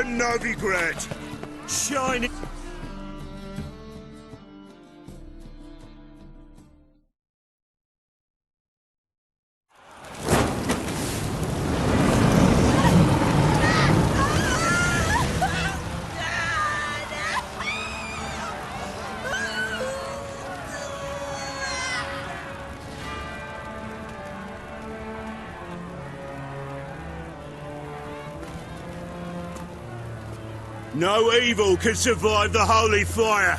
burn Novigrad! Shining... No evil can survive the holy fire.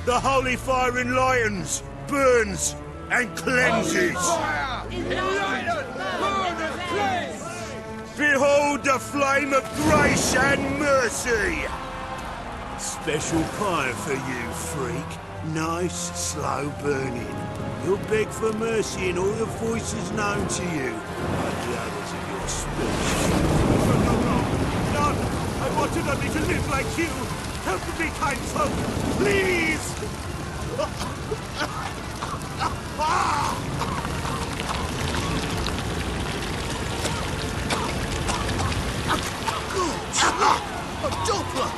The holy fire enlightens, burns, and cleanses. Behold the flame of grace and mercy. Special pie for you, freak. Nice, slow burning. You'll beg for mercy in all the voices known to you, like the others of your species. No! I wanted only to live like you! Help me, kind folk! Please! A Doppler!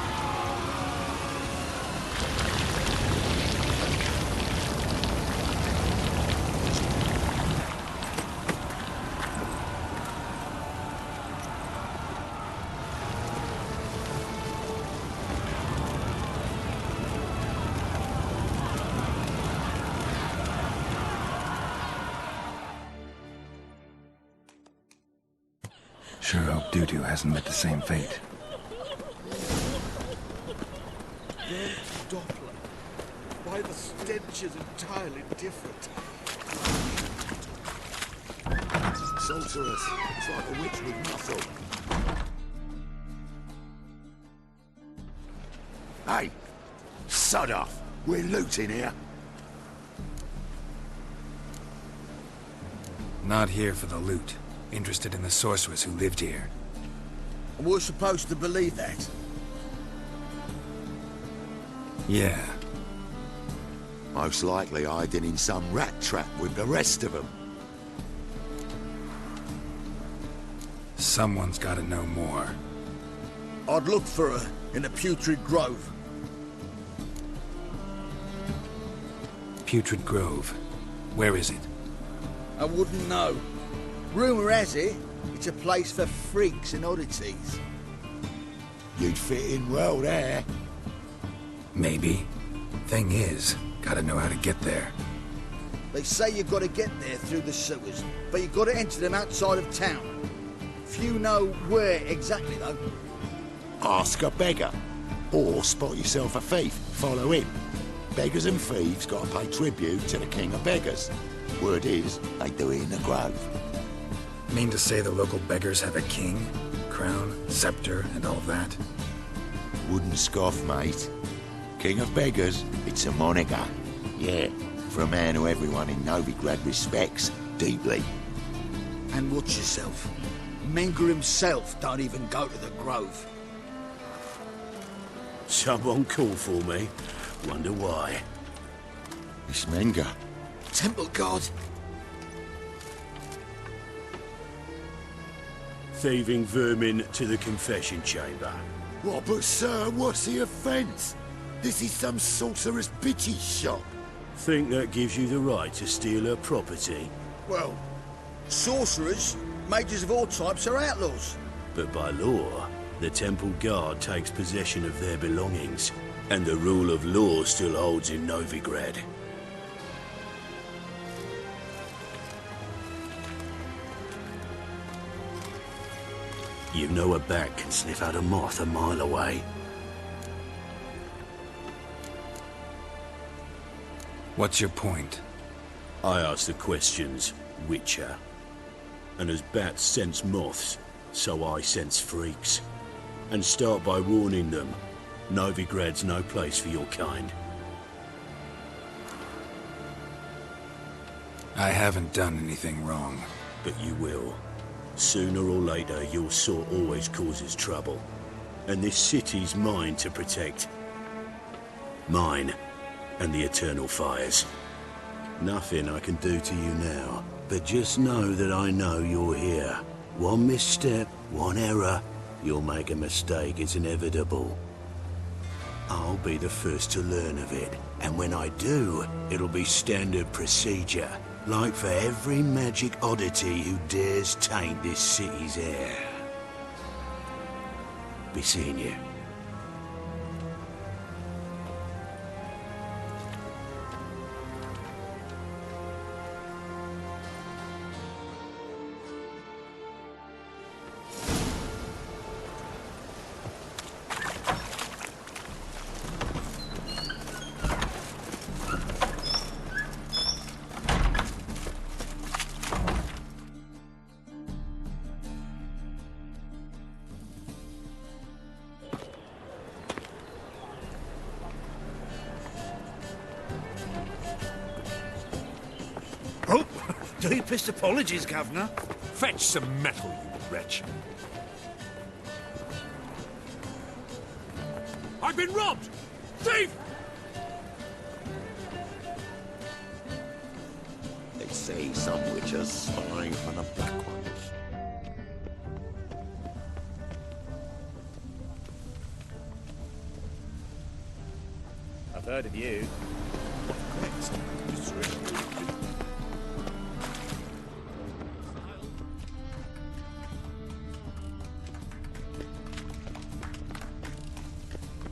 Sure hope Doo-Doo hasn't met the same fate. Their Doppler. Why the stench is entirely different. Sorceress. It's like a witch with muscle. Hey! Sod off! We're looting here. Not here for the loot. Interested in the sorceress who lived here. And we're supposed to believe that? Yeah. Most likely hiding in some rat trap with the rest of them. Someone's gotta know more. I'd look for her in the Putrid Grove. Putrid Grove. Where is it? I wouldn't know. Rumour has it, it's a place for freaks and oddities. You'd fit in well there. Maybe. Thing is, gotta know how to get there. They say you've got to get there through the sewers, but you've got to enter them outside of town. Few know where exactly, though. Ask a beggar. Or spot yourself a thief. Follow him. Beggars and thieves got to pay tribute to the king of beggars. Word is, they do it in the grove. Mean to say the local beggars have a king, crown, scepter, and all that? Wouldn't scoff, mate. King of beggars, it's a moniker. Yeah, for a man who everyone in Novigrad respects deeply. And watch yourself. Menger himself don't even go to the grove. Someone called for me. Wonder why. It's Menger. Temple guard. Thieving vermin to the confession chamber. What, but sir, what's the offence? This is some sorceress bitch's shop. Think that gives you the right to steal her property? Well, sorcerers, mages of all types are outlaws. But by law, the temple guard takes possession of their belongings, and the rule of law still holds in Novigrad. You know a bat can sniff out a moth a mile away. What's your point? I ask the questions, Witcher. And as bats sense moths, so I sense freaks. And start by warning them, Novigrad's no place for your kind. I haven't done anything wrong. But you will. Sooner or later, your sort always causes trouble. And this city's mine to protect. Mine and the eternal fires. Nothing I can do to you now, but just know that I know you're here. One misstep, one error, You'll make a mistake, it's inevitable. I'll be the first to learn of it, and when I do, it'll be standard procedure, like for every magic oddity who dares taint this city's air. Be seeing you. Oh, deepest apologies, Governor. Fetch some metal, you wretch. I've been robbed! Thief! They say some witches spy for the black ones. I've heard of you.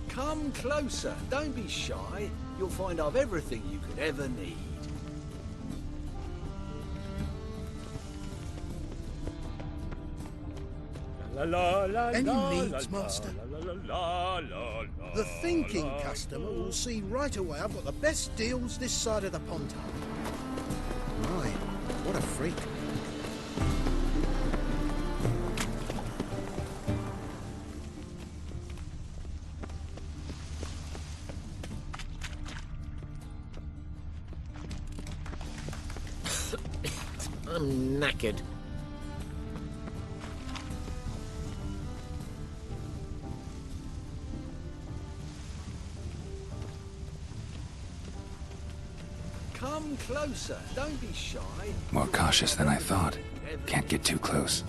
Come closer. Don't be shy. You'll find I've everything you could ever need. Any needs, Master? The thinking customer will see right away I've got the best deals this side of the pond. My, what a freak. I'm knackered. Come closer. Don't be shy. More cautious than I thought. Can't get too close.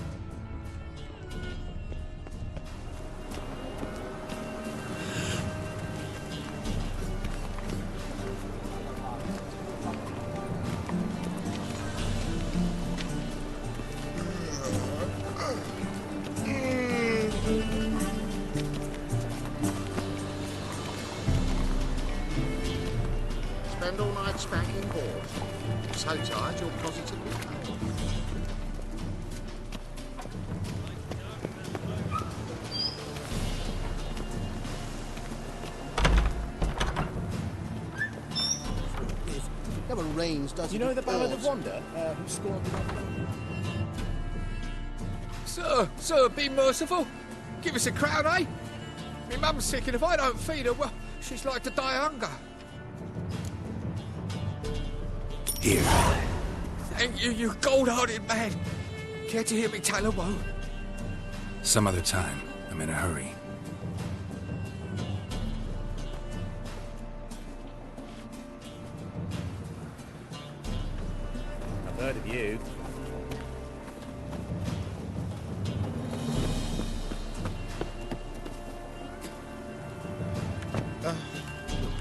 Spend all night spanking boards. So tired you're positively cold. Never rains, does it? You know the Ballad of Pours. Wanda, who scored the... Sir, be merciful. Give us a crown, eh? My mum's sick, and if I don't feed her, well, she's like to die of hunger. Here. Thank you, you gold-hearted man. Care to hear me tell a woe? Some other time. I'm in a hurry. I've heard of you. The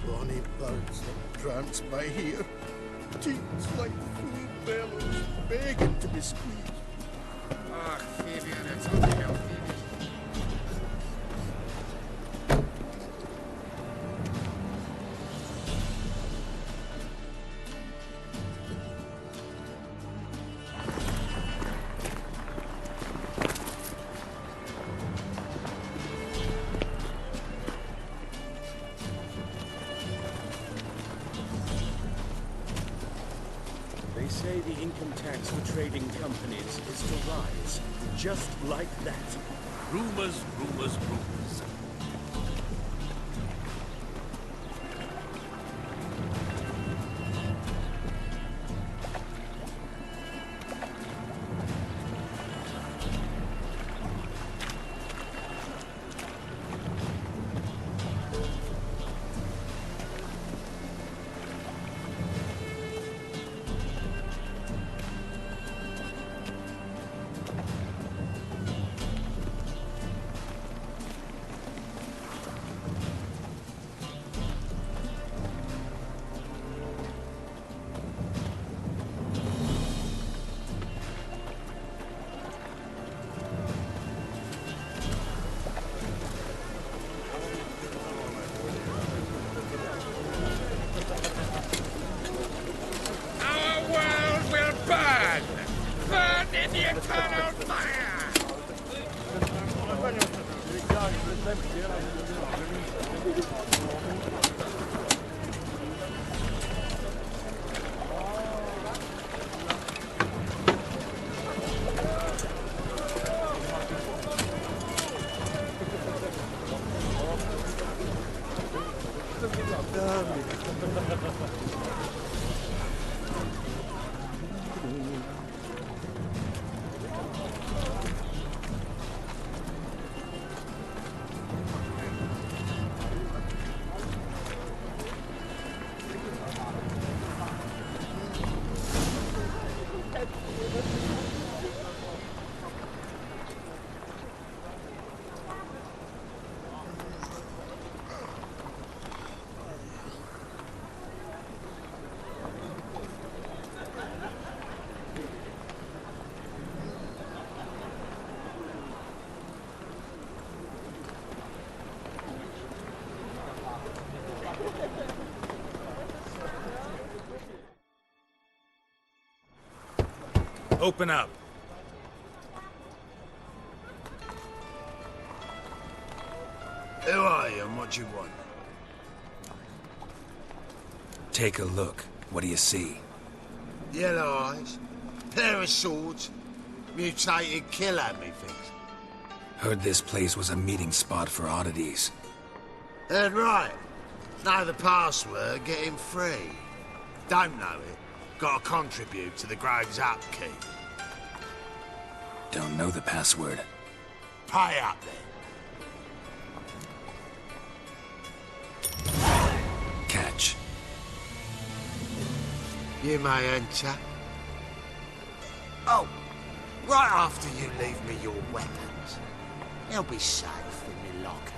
bonny birds that prance by here. Cheeks like full bellows, begging to be squeezed. Ah, Fabian, it's unhealthy. They say the income tax for trading companies is to rise, just like that. Rumors, rumors, rumors. Open up. Who are you and what do you want? Take a look. What do you see? Yellow eyes, pair of swords, mutated killer, methinks. Heard this place was a meeting spot for oddities. Heard right. Know the password, get him free. Don't know it, gotta contribute to the Grove's upkeep. Don't know the password. Pay up then. Catch. You may enter. Oh, right after you leave me your weapons. They'll be safe in my locker.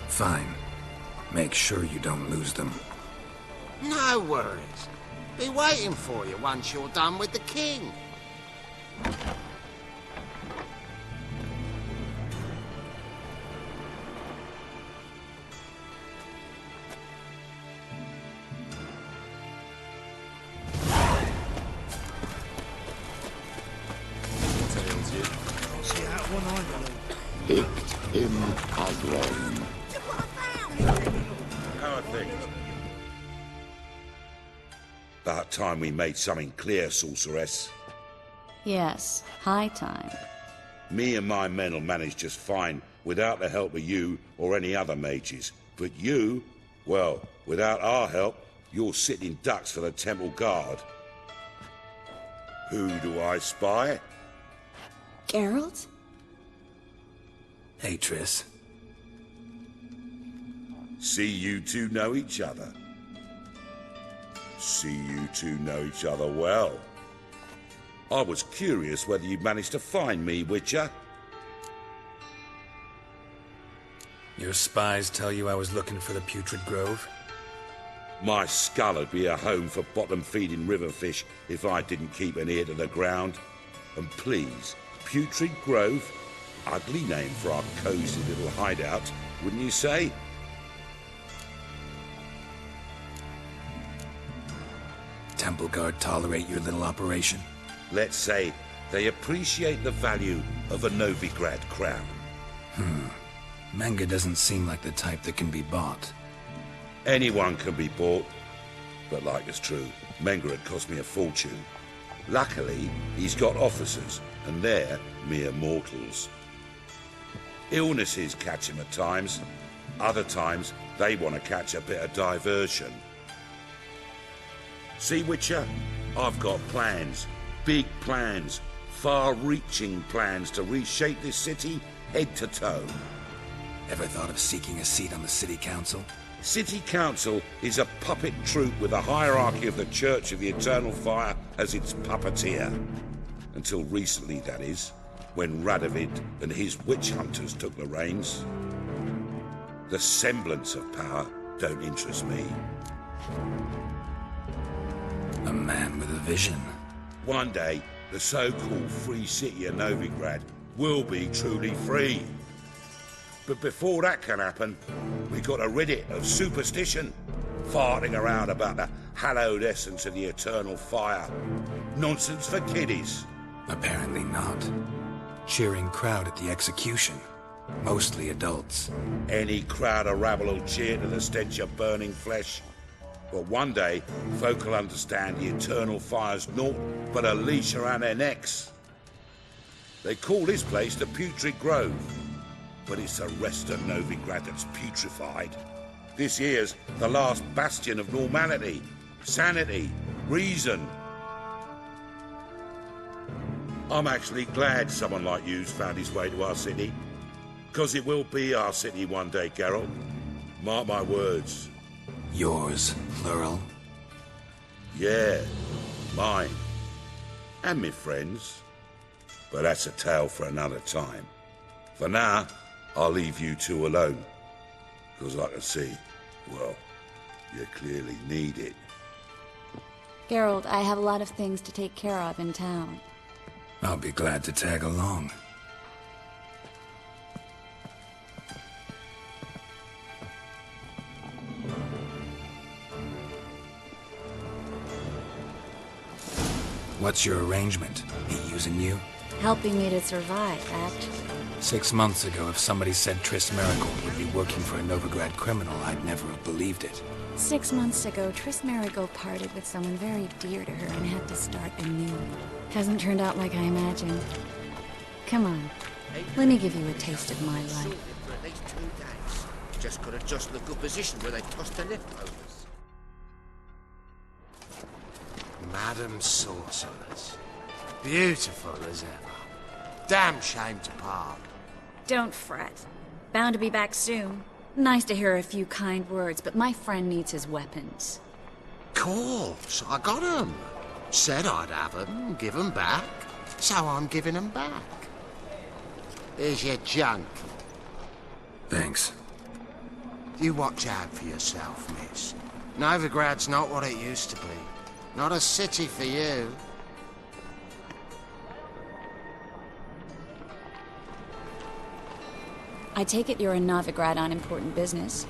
Fine. Make sure you don't lose them. No worries. Be waiting for you once you're done with the king. Picked him again. How are things? About time we made something clear, sorceress. Yes, high time. Me and my men will manage just fine without the help of you or any other mages. But you, well, without our help, you're sitting ducks for the temple guard. Who do I spy? Geralt? Hey, Triss. See you two know each other. See you two know each other well. I was curious whether you'd managed to find me, Witcher. Your spies tell you I was looking for the Putrid Grove? My skull would be a home for bottom-feeding river fish if I didn't keep an ear to the ground. And please, Putrid Grove? Ugly name for our cosy little hideout, wouldn't you say? Temple Guard tolerate your little operation? Let's say they appreciate the value of a Novigrad crown. Manga doesn't seem like the type that can be bought. Anyone can be bought, but like it's true, Menga had cost me a fortune. Luckily, he's got officers, and they're mere mortals. Illnesses catch him at times. Other times, they want to catch a bit of diversion. See, Witcher? I've got plans. Big plans. Far-reaching plans to reshape this city head to toe. Ever thought of seeking a seat on the city council? City Council is a puppet troupe with a hierarchy of the Church of the Eternal Fire as its puppeteer. Until recently, that is, when Radovid and his witch hunters took the reins. The semblance of power don't interest me. A man with a vision. One day, the so-called free city of Novigrad will be truly free. But before that can happen, we got to rid it of superstition, farting around about the hallowed essence of the eternal fire. Nonsense for kiddies. Apparently not. cheering crowd at the execution. Mostly adults. Any crowd of rabble will cheer to the stench of burning flesh. But one day, folk will understand the eternal fire's naught but a leash around their necks. They call this place the Putrid Grove, but it's the rest of Novigrad that's putrefied. This here's the last bastion of normality, sanity, reason. I'm actually glad someone like you's found his way to our city. Because it will be our city one day, Geralt. Mark my words. Yours, plural? Yeah, mine. And me friends. But that's a tale for another time. For now, I'll leave you two alone. Because I can see, well, you clearly need it. Geralt, I have a lot of things to take care of in town. I'll be glad to tag along. What's your arrangement? He using you? Helping me to survive, actually. 6 months ago, if somebody said Triss Merigold would be working for a Novigrad criminal, I'd never have believed it. 6 months ago, Triss Merigold parted with someone very dear to her and had to start anew. Hasn't turned out like I imagined. Come on, let me give you a taste of my life. For at least 2 days. Just got to adjust the good position where they tossed the leftovers. Madam Sorceress. Beautiful as ever. Damn shame to part. Don't fret. Bound to be back soon. Nice to hear a few kind words, but my friend needs his weapons. Course, I got 'em. Said I'd have 'em, give 'em back. So I'm giving 'em back. Here's your junk. Thanks. You watch out for yourself, miss. Novigrad's not what it used to be. Not a city for you. I take it you're in Novigrad on important business.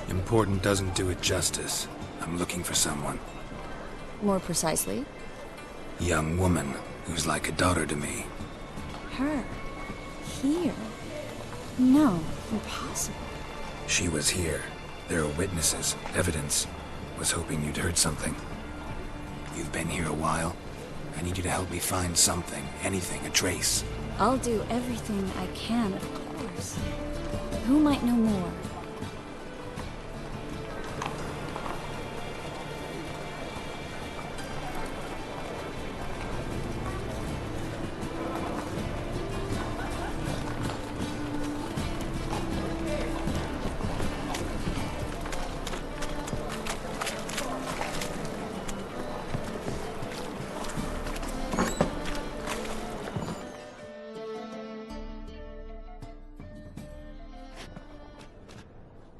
Important doesn't do it justice. I'm looking for someone. More precisely? Young woman who's like a daughter to me. Her? Here? No, impossible. She was here. There are witnesses, evidence. Was hoping you'd heard something. You've been here a while. I need you to help me find something, anything, a trace. I'll do everything I can, of course. Who might know more?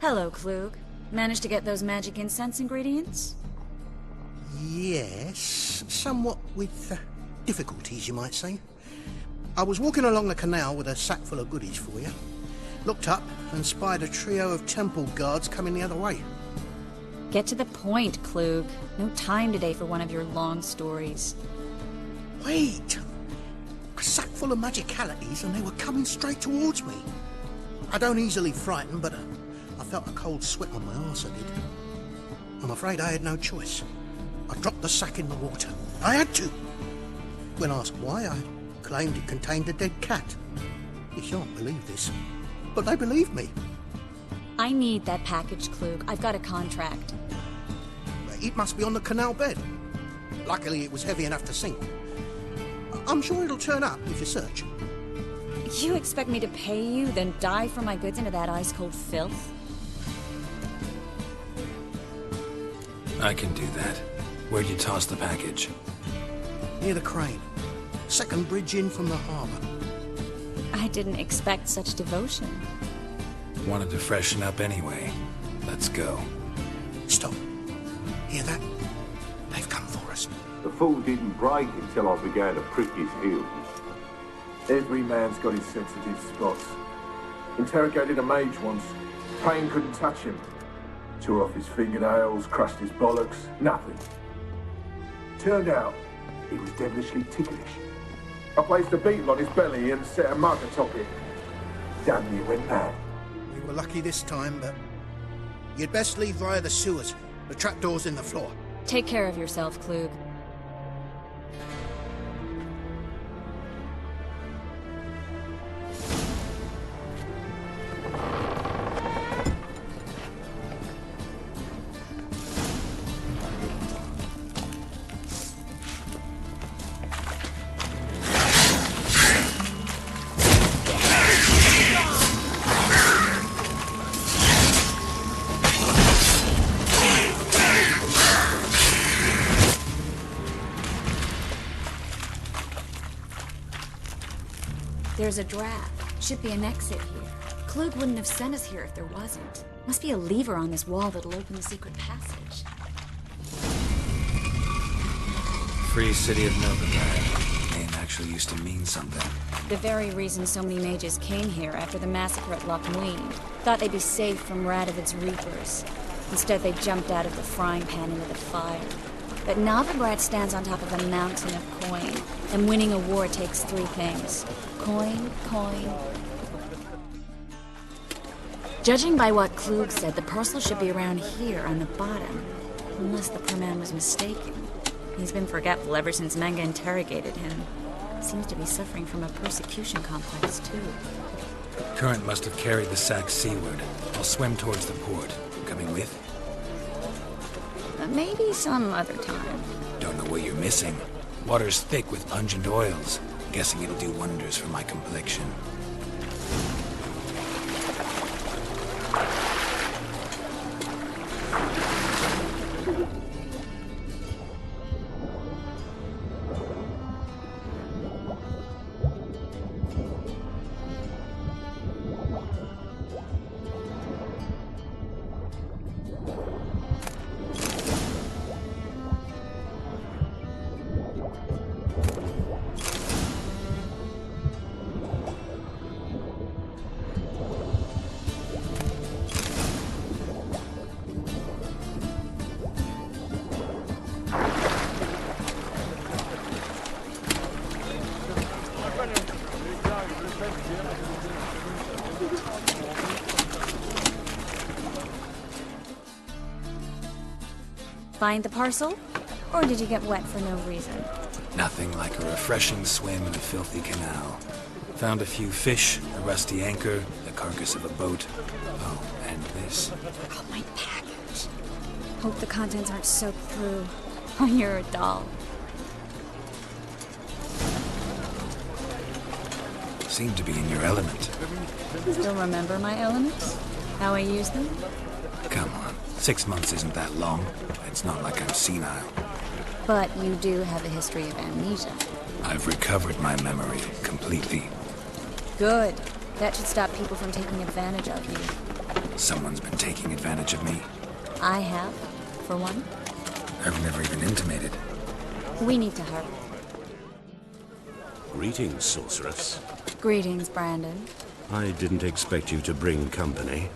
Hello, Klug. Managed to get those magic incense ingredients? Yes, somewhat with difficulties, you might say. I was walking along the canal with a sack full of goodies for you. Looked up and spied a trio of temple guards coming the other way. Get to the point, Klug. No time today for one of your long stories. Wait! A sack full of magicalities and they were coming straight towards me. I don't easily frighten, but I felt a cold sweat on my arse, I did. I'm afraid I had no choice. I dropped the sack in the water. I had to. When asked why, I claimed it contained a dead cat. You shan't believe this, but they believed me. I need that package, Klug. I've got a contract. It must be on the canal bed. Luckily, it was heavy enough to sink. I'm sure it'll turn up if you search. You expect me to pay you, then dive for my goods into that ice-cold filth? I can do that. Where'd you toss the package? Near the crane. Second bridge in from the harbour. I didn't expect such devotion. Wanted to freshen up anyway. Let's go. Stop. Hear that? They've come for us. The fool didn't break until I began to prick his heels. Every man's got his sensitive spots. Interrogated a mage once. Pain couldn't touch him. Tore off his fingernails, crushed his bollocks, nothing. Turned out, he was devilishly ticklish. I placed a beetle on his belly and set a mug atop it. Damn, you went mad. We were lucky this time, but you'd best leave via the sewers. The trapdoor's in the floor. Take care of yourself, Klug. There's a draft. Should be an exit here. Klug wouldn't have sent us here if there wasn't. Must be a lever on this wall that'll open the secret passage. Free City of Novigrad. Name actually used to mean something. The very reason so many mages came here after the massacre at Loch Muin. Thought they'd be safe from Radovid's reapers. Instead, they jumped out of the frying pan into the fire. But Novigrad stands on top of a mountain of coin, and winning a war takes three things. Coin, coin. Judging by what Klug said, the parcel should be around here on the bottom. Unless the poor man was mistaken. He's been forgetful ever since Manga interrogated him. Seems to be suffering from a persecution complex, too. Current must have carried the sack seaward. I'll swim towards the port. Coming with? Maybe some other time. Don't know what you're missing. Water's thick with pungent oils. Guessing it'll do wonders for my complexion. Find the parcel? Or did you get wet for no reason? Nothing like a refreshing swim in a filthy canal. Found a few fish, a rusty anchor, the carcass of a boat. Oh, and this. Oh, my package. Hope the contents aren't soaked through. Oh, you're a doll. Seem to be in your element. Still remember my elements? How I use them? Come on. 6 months isn't that long. It's not like I'm senile. But you do have a history of amnesia. I've recovered my memory completely. Good. That should stop people from taking advantage of you. Someone's been taking advantage of me. I have, for one. I've never even intimated. We need to hurry. Greetings, sorceress. Greetings, Brandon. I didn't expect you to bring company.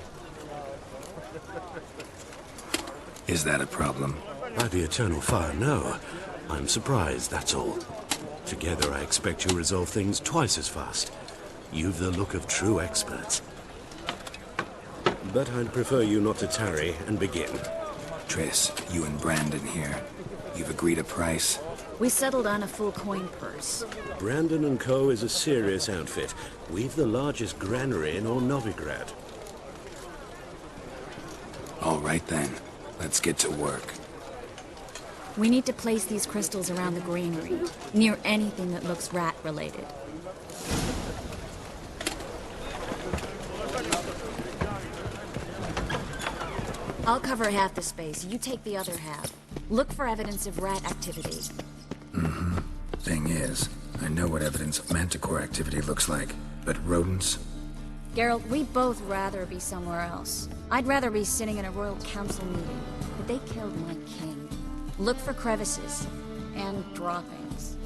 Is that a problem? By the eternal fire, no. I'm surprised, that's all. Together, I expect you'll resolve things twice as fast. You've the look of true experts. But I'd prefer you not to tarry and begin. Triss, you and Brandon here. You've agreed a price? We settled on a full coin purse. Brandon & Co. is a serious outfit. We've the largest granary in all Novigrad. All right then. Let's get to work. We need to place these crystals around the granary, near anything that looks rat-related. I'll cover half the space, you take the other half. Look for evidence of rat activity. Mm-hmm. Thing is, I know what evidence of manticore activity looks like, but rodents? Geralt, we'd both rather be somewhere else. I'd rather be sitting in a royal council meeting, but they killed my king. Look for crevices, and droppings.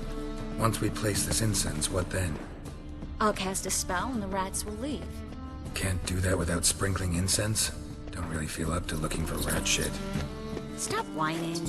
Once we place this incense, what then? I'll cast a spell and the rats will leave. Can't do that without sprinkling incense? Don't really feel up to looking for rat shit. Stop whining.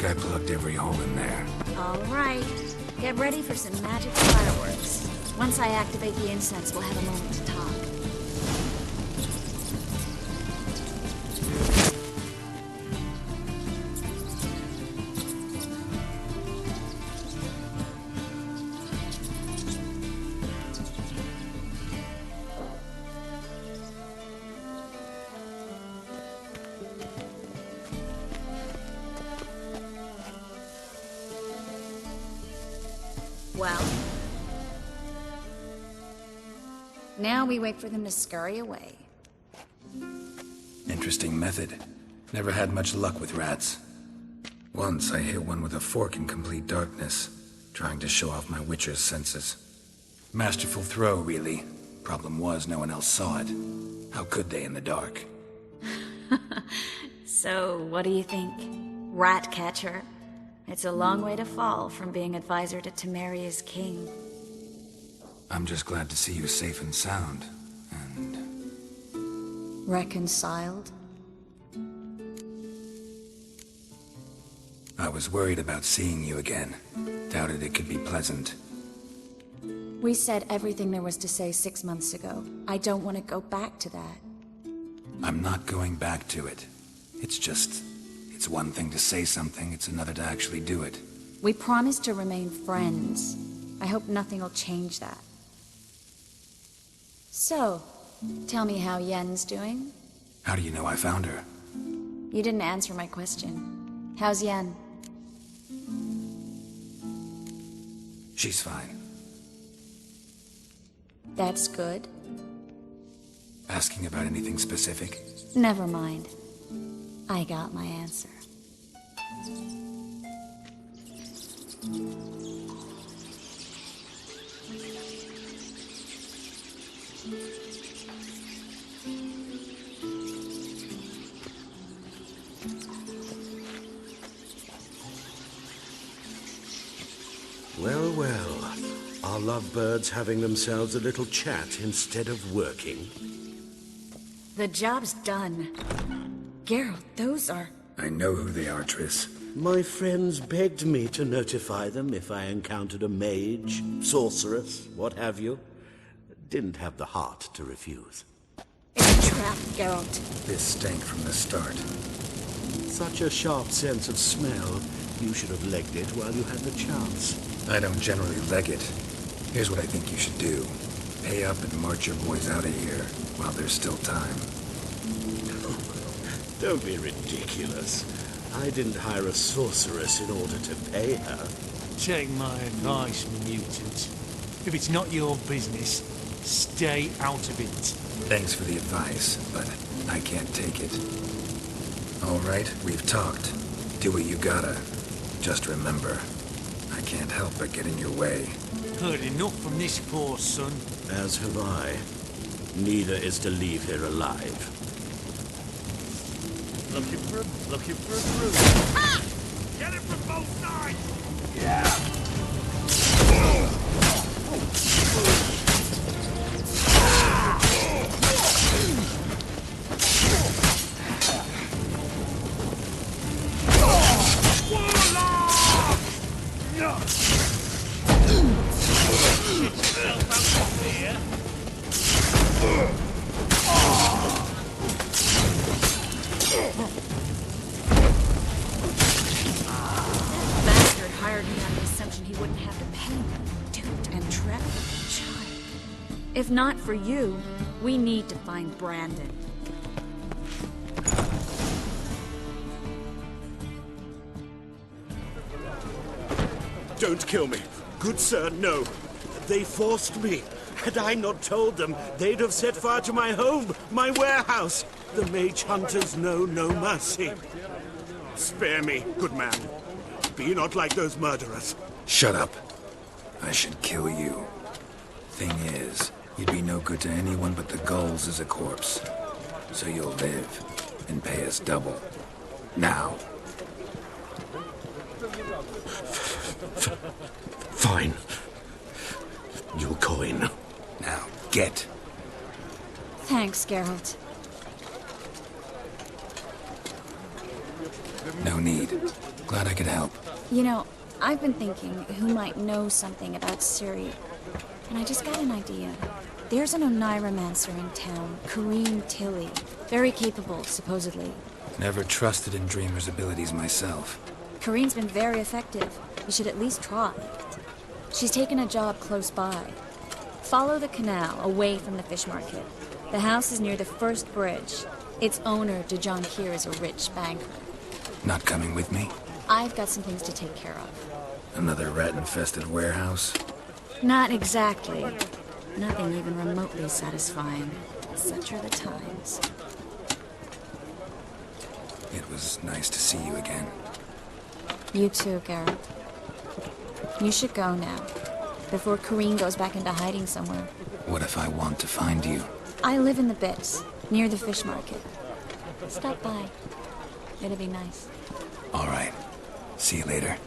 think I plugged every hole in there. All right. Get ready for some magic fireworks. Once I activate the incense, we'll have a moment to talk. Well, now we wait for them to scurry away. Interesting method. Never had much luck with rats. Once I hit one with a fork in complete darkness, trying to show off my witcher's senses. Masterful throw, really. Problem was, no one else saw it. How could they in the dark? So, what do you think? Rat catcher? It's a long way to fall from being advisor to Temeria's king. I'm just glad to see you safe and sound, and... Reconciled? I was worried about seeing you again. Doubted it could be pleasant. We said everything there was to say 6 months ago. I don't want to go back to that. I'm not going back to it. It's just... It's one thing to say something, it's another to actually do it. We promised to remain friends. I hope nothing will change that. So, tell me how Yen's doing? How do you know I found her? You didn't answer my question. How's Yen? She's fine. That's good. Asking about anything specific? Never mind. I got my answer. Well, well. Are lovebirds having themselves a little chat instead of working? The job's done. Geralt, those are... I know who they are, Triss. My friends begged me to notify them if I encountered a mage, sorceress, what have you. Didn't have the heart to refuse. It's a trap, Geralt. This stank from the start. Such a sharp sense of smell. You should have legged it while you had the chance. I don't generally leg it. Here's what I think you should do. Pay up and march your boys out of here while there's still time. Don't be ridiculous. I didn't hire a sorceress in order to pay her. Take my advice, mutant. If it's not your business, stay out of it. Thanks for the advice, but I can't take it. All right, we've talked. Do what you gotta. Just remember, I can't help but get in your way. Heard enough from this poor son. As have I. Neither is to leave here alive. Looking for a room. Ah! Get it from both sides! Yeah! Bastard hired me on the assumption he wouldn't have to pay me. Duped and trapped like a child. If not for you, we need to find Brandon. Don't kill me. Good sir, no. They forced me. Had I not told them, they'd have set fire to my home, my warehouse. The mage hunters know no mercy. Spare me, good man. Be not like those murderers. Shut up. I should kill you. Thing is, you'd be no good to anyone but the gulls as a corpse. So you'll live and pay us double. Now. Fine. Your coin. Now, get. Thanks, Geralt. No need. Glad I could help. You know, I've been thinking who might know something about Siri, and I just got an idea. There's an Oneiromancer in town, Kareem Tilly. Very capable, supposedly. Never trusted in Dreamer's abilities myself. Kareem's been very effective. You should at least try. She's taken a job close by. Follow the canal away from the fish market. The house is near the first bridge. Its owner, DeJohn here, is a rich banker. Not coming with me? I've got some things to take care of. Another rat-infested warehouse? Not exactly. Nothing even remotely satisfying. Such are the times. It was nice to see you again. You too, Garrett. You should go now, before Kareem goes back into hiding somewhere. What if I want to find you? I live in the Bits, near the fish market. Stop by. It'll be nice. All right. See you later.